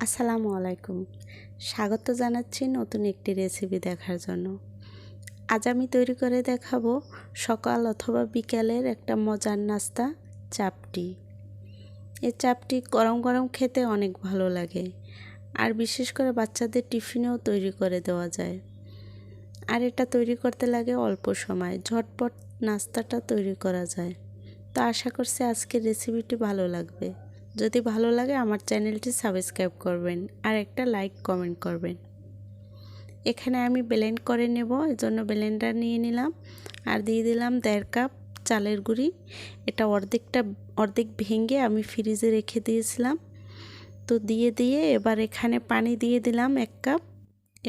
আসসালামু আলাইকুম। স্বাগত জানাচ্ছি নতুন একটি রেসিপি দেখার জন্য। আজ আমি তৈরি করে দেখাবো সকাল অথবা বিকালের একটা মজার নাস্তা, চাপটি। এই চাপটি গরম গরম খেতে অনেক ভালো লাগে, আর বিশেষ করে বাচ্চাদের টিফিনেও তৈরি করে দেওয়া যায়। আর এটা তৈরি করতে লাগে অল্প সময়, ঝটপট নাস্তাটা তৈরি করা যায়। তো আশা করছি আজকের রেসিপিটি ভালো লাগবে। যদি ভালো লাগে আমার চ্যানেলটি সাবস্ক্রাইব করবেন আর একটা লাইক কমেন্ট করবেন। এখানে আমি ব্লেন্ড করে নেব, এজন্য ব্লেন্ডার নিয়ে নিলাম আর দিয়ে দিলাম 1.5 কাপ চালের গুঁড়ি। এটা অর্ধেক ভেঙে আমি ফ্রিজে রেখে দিয়েছিলাম। তো দিয়ে এবার এখানে পানি দিয়ে দিলাম 1 কাপ।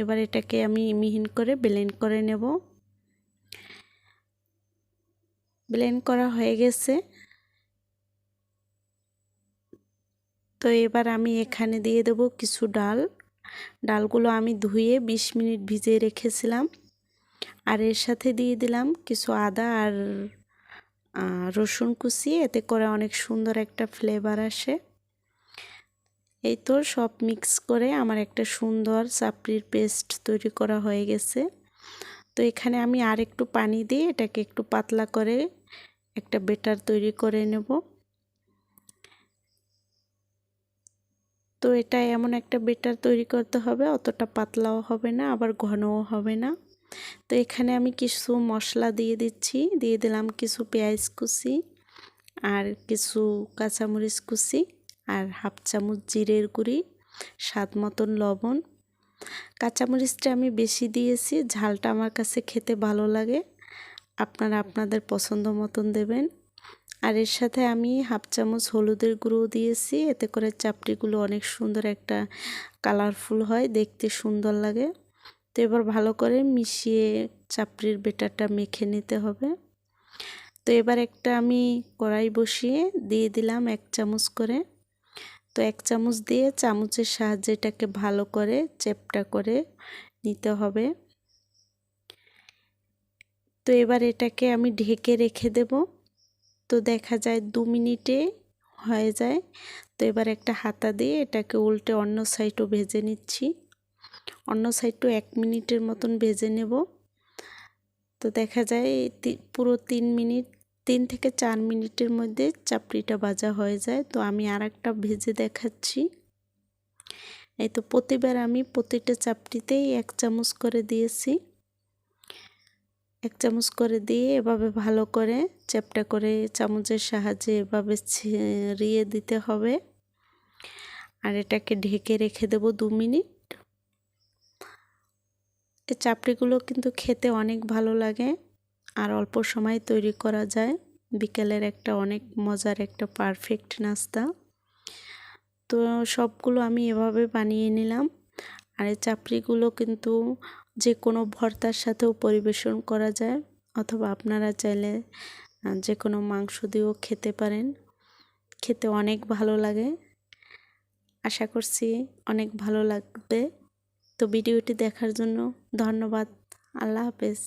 এবার এটাকে আমি মিহিন করে ব্লেন্ড করে নেব। ব্লেন্ড করা হয়ে গেছে। তো এবার আমি এখানে দিয়ে দেব কিছু ডালগুলো আমি ধুয়ে 20 মিনিট ভিজিয়ে রেখেছিলাম। আর এর সাথে দিয়ে দিলাম কিছু আদা আর রসুন কুচি, এতে করে অনেক সুন্দর একটা ফ্লেভার আসে। এই তো সব মিক্স করে আমার একটা সুন্দর চাপড়ির পেস্ট তৈরি করা হয়ে গেছে। তো এখানে আমি আর একটু পানি দিয়ে এটাকে একটু পাতলা করে একটা বেটার তৈরি করে নেব। তো এটা এমন একটা বেটার তৈরি করতে হবে, অতটা পাতলাও হবে না আবার ঘনও হবে না। তো এখানে আমি কিছু মশলা দিয়ে দিচ্ছি। দিয়ে দিলাম কিছু পেঁয়াজ কুচি আর কিছু কাঁচামরিচ কুচি আর 1/2 চামচ জিরের গুঁড়ি, স্বাদ মতন লবণ। কাঁচামরিচটা আমি বেশি দিয়েছি, ঝালটা আমার কাছে খেতে ভালো লাগে। আপনারা আপনাদের পছন্দ মতন দেবেন। আর এর সাথে আমি 1/2 চামচ হলুদের গুঁড়ো দিয়েছি, এতে করে চাপড়িগুলো অনেক সুন্দর একটা কালারফুল হয়, দেখতে সুন্দর লাগে। তো এবার ভালো করে মিশিয়ে চাপড়ির বেটারটা মেখে নিতে হবে। তো এবার একটা আমি কড়াই বসিয়ে দিয়ে দিলাম 1 চামচ করে। তো 1 চামচ দিয়ে চামচের সাহায্যে এটাকে ভালো করে চ্যাপ্টা করে নিতে হবে। তো এবার এটাকে আমি ঢেকে রেখে দেব। তো দেখা যায় 2 মিনিটে হয়ে যায়। তো এবার একটা হাতা দিয়ে এটাকে উল্টে অন্য সাইডও ভেজে নিচ্ছি। অন্য সাইডটাও 1 মিনিটের মতন ভেজে নেব। তো দেখা যায় পুরো 3 থেকে 4 মিনিটের মধ্যে চাপড়িটা ভাজা হয়ে যায়। তো আমি আরেকটা ভেজে দেখাচ্ছি। এই তো প্রতিবার আমি প্রতিটা চাপড়িতেই 1 চামচ করে দিয়েছি। 1 চামচ করে দিয়ে এভাবে ভালো করে চ্যাপ্টা করে চামচের সাহায্যে এভাবে ছিঁড়িয়ে দিতে হবে। আর এটাকে ঢেকে রেখে দেব 2 মিনিট। এই চাপড়িগুলো কিন্তু খেতে অনেক ভালো লাগে আর অল্প সময় তৈরি করা যায়। বিকেলের একটা অনেক মজার একটা পারফেক্ট নাস্তা। তো সবগুলো আমি এভাবে বানিয়ে নিলাম। আর এই চাপড়িগুলো কিন্তু যে কোনো ভর্তার সাথেও পরিবেশন করা যায়, অথবা আপনারা চাইলে যে কোনো মাংস দিয়েও খেতে পারেন। খেতে অনেক ভালো লাগে। আশা করছি অনেক ভালো লাগবে। তো ভিডিওটি দেখার জন্য ধন্যবাদ। আল্লাহ হাফেজ।